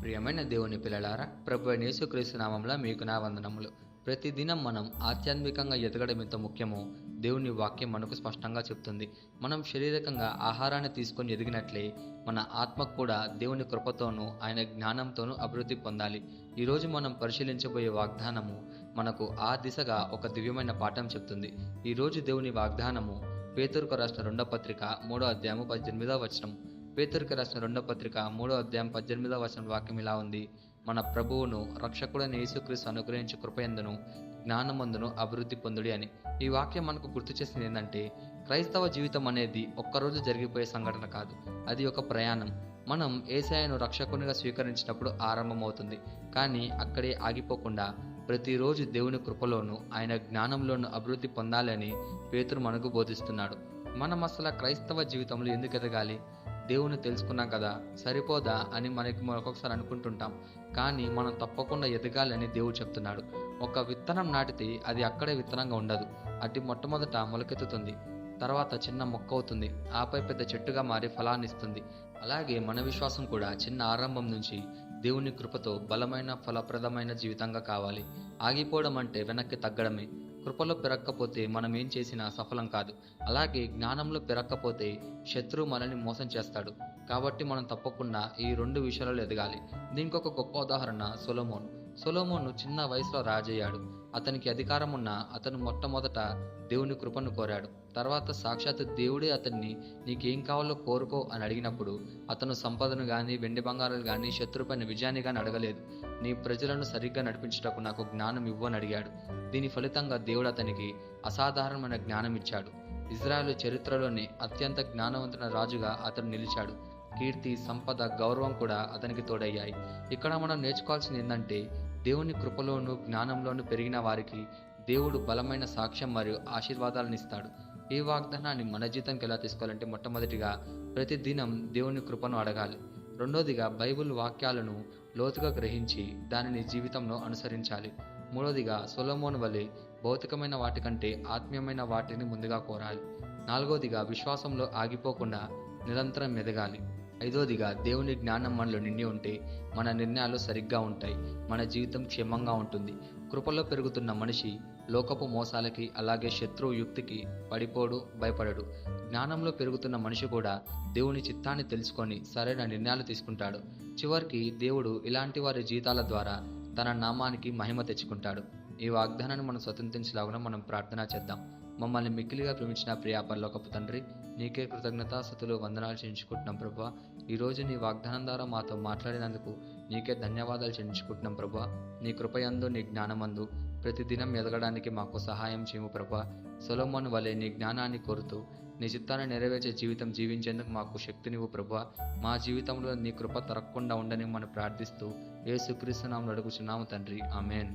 ప్రియమైన దేవుని పిల్లలారా, ప్రభు అయిన యేసుక్రీస్తు నామములో మీకు నా వందనములు. ప్రతిదినం మనం ఆధ్యాత్మికంగా ఎదగడం ఎంత ముఖ్యమో దేవుని వాక్యం మనకు స్పష్టంగా చెప్తుంది. మనం శారీరకంగా ఆహారాన్ని తీసుకొని ఎదిగినట్లే మన ఆత్మకు కూడా దేవుని కృపతోనూ ఆయన జ్ఞానంతోనూ అభివృద్ధి పొందాలి. ఈరోజు మనం పరిశీలించబోయే వాగ్దానము మనకు ఆ దిశగా ఒక దివ్యమైన పాఠం చెప్తుంది. ఈరోజు దేవుని వాగ్దానము పేతురుకు రాసిన 2వ పత్రిక 3వ అధ్యాయము 18వ వచనం. పేతురుకు రాసిన 2వ పత్రిక 3వ అధ్యాయం 18వ వచనం వాక్యం ఇలా ఉంది: మన ప్రభువును రక్షకుడైన యేసుక్రీస్తు అనుగ్రహించే కృపయందును జ్ఞానమందును అభివృద్ధి పొందుడి అని. ఈ వాక్యం మనకు గుర్తు చేసింది ఏంటంటే, క్రైస్తవ జీవితం అనేది ఒక్కరోజు జరిగిపోయే సంఘటన కాదు, అది ఒక ప్రయాణం. మనం యేసయ్యను రక్షకునిగా స్వీకరించినప్పుడు ఆరంభమవుతుంది, కానీ అక్కడే ఆగిపోకుండా ప్రతిరోజు దేవుని కృపలోను ఆయన జ్ఞానంలోను అభివృద్ధి పొందాలని పేతురు మనకు బోధిస్తున్నాడు. మనం అసలు క్రైస్తవ జీవితంలో ఎందుకు ఎదగాలి? దేవుని తెలుసుకున్నాం కదా, సరిపోదా అని మనకి ఒక్కొక్కసారి అనుకుంటుంటాం. కానీ మనం తప్పకుండా ఎదగాలని దేవుడు చెప్తున్నాడు. ఒక విత్తనం నాటితే అది అక్కడే విత్తనంగా ఉండదు. అది మొట్టమొదట మొలకెత్తుతుంది, తర్వాత చిన్న మొక్క అవుతుంది, ఆపై పెద్ద చెట్టుగా మారి ఫలాన్ని ఇస్తుంది. అలాగే మన విశ్వాసం కూడా చిన్న ఆరంభం నుంచి దేవుని కృపతో బలమైన ఫలప్రదమైన జీవితంగా కావాలి. ఆగిపోవడం అంటే వెనక్కి తగ్గడమే. కృపలో పెరగకపోతే మనం ఏం చేసినా సఫలం కాదు. అలాగే జ్ఞానంలో పెరగకపోతే శత్రువు మనల్ని మోసం చేస్తాడు. కాబట్టి మనం తప్పకుండా ఈ 2 విషయాలలో ఎదగాలి. దీనికి ఒక గొప్ప ఉదాహరణ సొలొమోను చిన్న వయసులో రాజయ్యాడు. అతనికి అధికారం ఉన్నా అతను మొట్టమొదట దేవుని కృపను కోరాడు. తర్వాత సాక్షాత్ దేవుడే అతన్ని నీకేం కావాలో కోరుకో అని అడిగినప్పుడు అతను సంపదను కానీ వెండి బంగారాలు కానీ శత్రుపైన విజయాన్ని కానీ అడగలేదు. నీ ప్రజలను సరిగ్గా నడిపించుటకు నాకు జ్ఞానం ఇవ్వు అని అడిగాడు. దీని ఫలితంగా దేవుడు అతనికి అసాధారణమైన జ్ఞానం ఇచ్చాడు. ఇజ్రాయేలు చరిత్రలోని అత్యంత జ్ఞానవంతుల రాజుగా అతను నిలిచాడు. కీర్తి, సంపద, గౌరవం కూడా అతనికి తోడయ్యాయి. ఇక్కడ మనం నేర్చుకోవాల్సింది ఏంటంటే, దేవుని కృపలోను జ్ఞానంలోను పెరిగిన వారికి దేవుడు బలమైన సాక్ష్యం మరియు ఆశీర్వాదాలను ఇస్తాడు. ఈ వాగ్దానాన్ని మన జీవితంకి ఎలా తీసుకోవాలంటే, మొట్టమొదటిగా ప్రతిదినం దేవుని కృపను అడగాలి. రెండోదిగా బైబిల్ వాక్యాలను లోతుగా గ్రహించి దానిని జీవితంలో అనుసరించాలి. మూడోదిగా సొలొమోను వలె భౌతికమైన వాటికంటే ఆత్మీయమైన వాటిని ముందుగా కోరాలి. నాలుగోదిగా విశ్వాసంలో ఆగిపోకుండా నిరంతరం ఎదగాలి. ఐదోదిగా దేవుని జ్ఞానం మనలో నిండి ఉంటే మన నిర్ణయాలు సరిగ్గా ఉంటాయి, మన జీవితం క్షేమంగా ఉంటుంది. కృపలో పెరుగుతున్న మనిషి లోకపు మోసాలకి అలాగే శత్రువు యుక్తికి పడిపోడు, భయపడడు. జ్ఞానంలో పెరుగుతున్న మనిషి కూడా దేవుని చిత్తాన్ని తెలుసుకొని సరైన నిర్ణయాలు తీసుకుంటాడు. చివరికి దేవుడు ఇలాంటి వారి జీవితాల ద్వారా తన నామానికి మహిమ తెచ్చుకుంటాడు. ఈ వాగ్దానాన్ని మనం స్వతంత్రించలాగున మనం ప్రార్థన చేద్దాం. మమ్మల్ని మిక్కిలిగా ప్రేమించిన ప్రియా పరలోకపు తండ్రి, నీకే కృతజ్ఞతాస్తుతులు వందనాలు చెల్లించుకుంటున్నాం ప్రభువా. ఈరోజు నీ వాగ్దానం ద్వారా మాతో మాట్లాడినందుకు నీకే ధన్యవాదాలు చెల్లించుకుంటున్నాం ప్రభువా. నీ కృపయందు నీ జ్ఞానమందు ప్రతిదినం ఎదగడానికి మాకు సహాయం చేయము ప్రభువా. సొలొమోను వలె నీ జ్ఞానాన్ని కోరుతూ నీ చిత్తాన్ని నెరవేర్చే జీవితం జీవించేందుకు మాకు శక్తినివ్వు ప్రభువా. మా జీవితంలో నీ కృప తరగకుండా ఉండని మనం ప్రార్థిస్తూ యేసుక్రీస్తు నామములో అడుగుచున్నాము తండ్రి, ఆమేన్.